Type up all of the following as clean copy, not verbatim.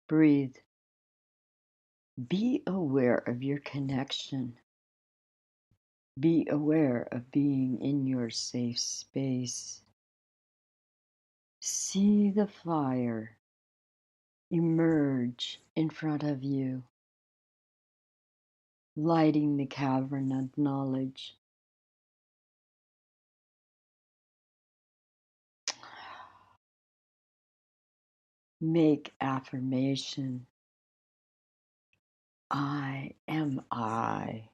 Breathe. Be aware of your connection. Be aware of being in your safe space. See the fire emerge in front of you, lighting the cavern of knowledge. Make affirmation. I am I.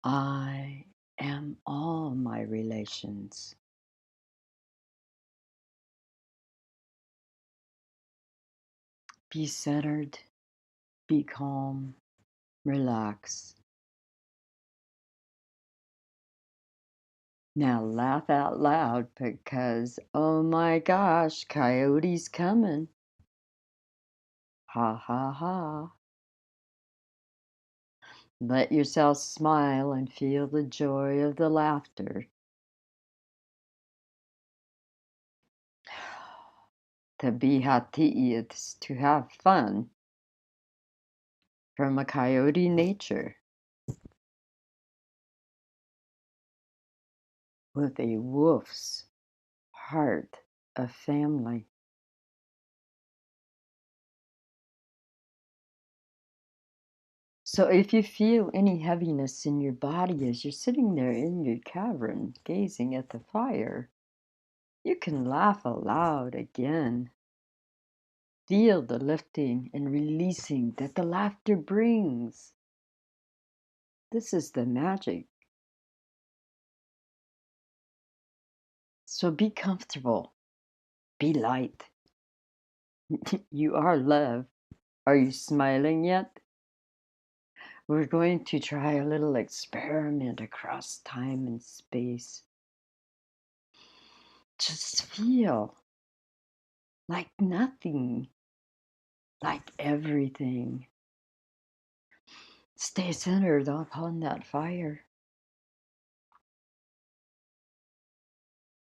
I am all my relations. Be centered, be calm, relax. Now laugh out loud because, oh my gosh, Coyote's coming. Ha ha ha. Let yourself smile and feel the joy of the laughter. To be hati is to have fun from a coyote nature with a wolf's heart of family. So if you feel any heaviness in your body as you're sitting there in your cavern gazing at the fire, you can laugh aloud again. Feel the lifting and releasing that the laughter brings. This is the magic. So be comfortable. Be light. You are love. Are you smiling yet? We're going to try a little experiment across time and space. Just feel like nothing, like everything. Stay centered upon that fire.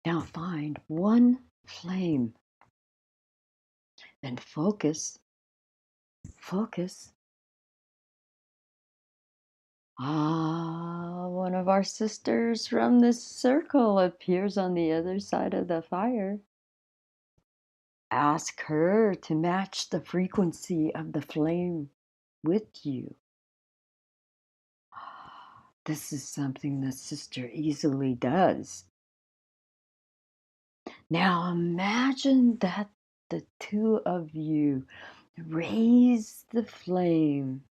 Now find one flame and focus. Focus. One of our sisters from this circle appears on the other side of the fire. Ask her to match the frequency of the flame with you. This is something the sister easily does. Now imagine that the two of you raise the flame.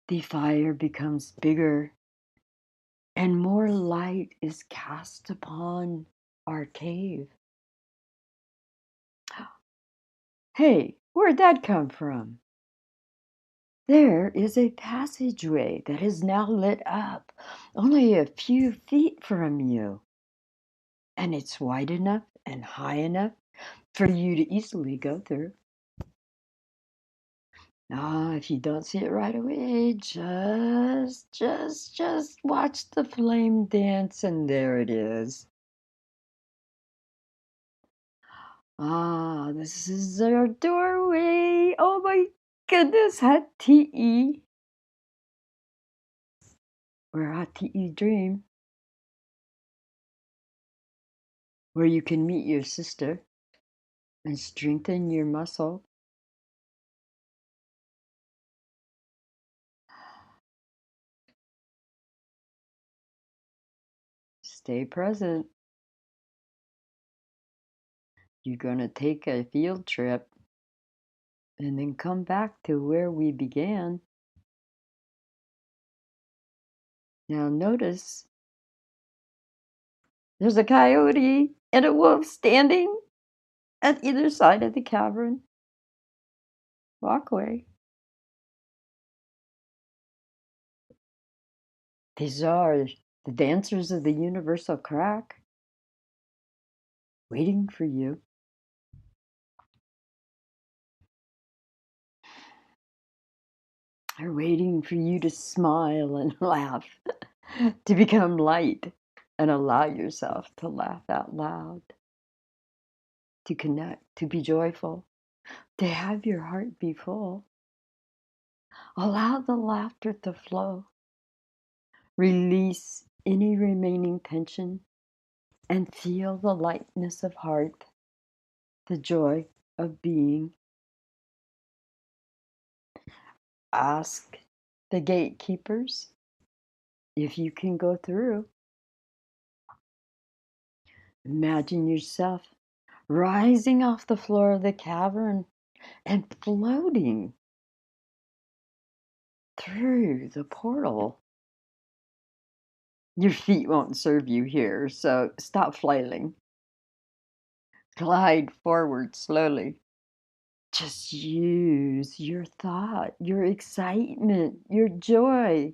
The fire becomes bigger and more light is cast upon our cave. Hey, where'd that come from? There is a passageway that is now lit up only a few feet from you. And it's wide enough and high enough for you to easily go through. If you don't see it right away, just watch the flame dance, and there it is. This is our doorway. Oh my goodness, Hati. Where Hati dream. Where you can meet your sister and strengthen your muscle. Stay present. You're going to take a field trip and then come back to where we began. Now notice there's a coyote and a wolf standing at either side of the cavern walkway. These are the dancers of the universal crack, waiting for you. They're waiting for you to smile and laugh, to become light and allow yourself to laugh out loud. to connect, to be joyful, to have your heart be full. Allow the laughter to flow. Release any remaining tension and feel the lightness of heart, the joy of being. Ask the gatekeepers if you can go through. Imagine yourself rising off the floor of the cavern and floating through the portal. Your feet won't serve you here, so stop flailing. Glide forward slowly. Just use your thought, your excitement, your joy.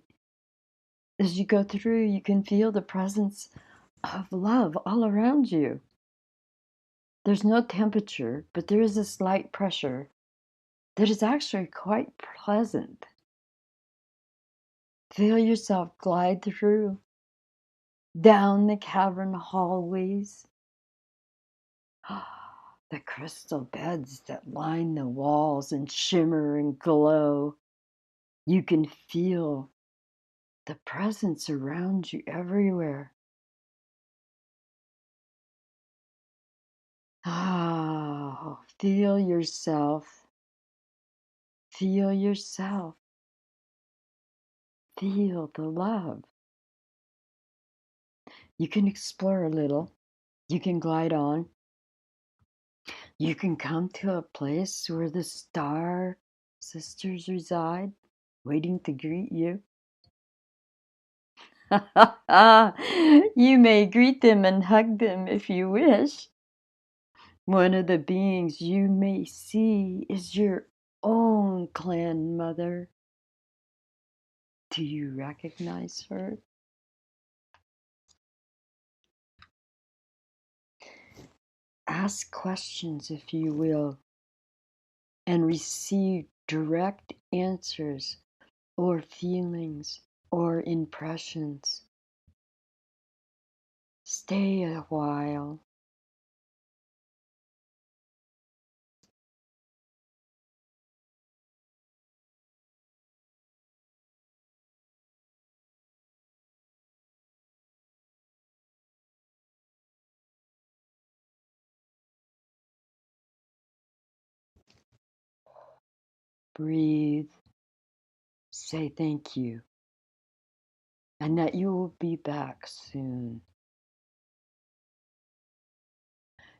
As you go through, you can feel the presence of love all around you. There's no temperature, but there is a slight pressure that is actually quite pleasant. Feel yourself glide through, down the cavern hallways. The crystal beds that line the walls and shimmer and glow. You can feel the presence around you everywhere. Feel yourself. Feel yourself. Feel the love. You can explore a little. You can glide on. You can come to a place where the star sisters reside, waiting to greet you. You may greet them and hug them if you wish. One of the beings you may see is your own clan mother. Do you recognize her? Ask questions, if you will, and receive direct answers or feelings or impressions. Stay a while. Breathe. Say thank you, and that you will be back soon.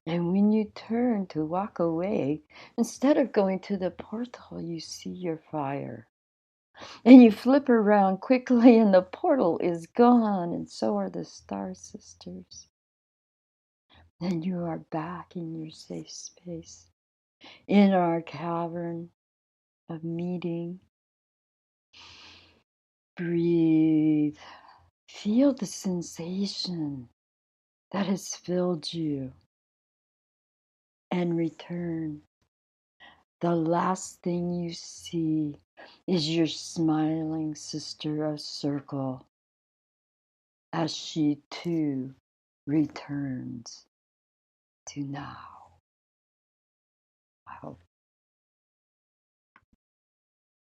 And when you turn to walk away, instead of going to the portal, you see your fire. And you flip around quickly, and the portal is gone, and so are the Star Sisters. And you are back in your safe space, in our cavern of meeting. Breathe. Feel the sensation that has filled you, and return. The last thing you see is your smiling sister of circle as she too returns to now.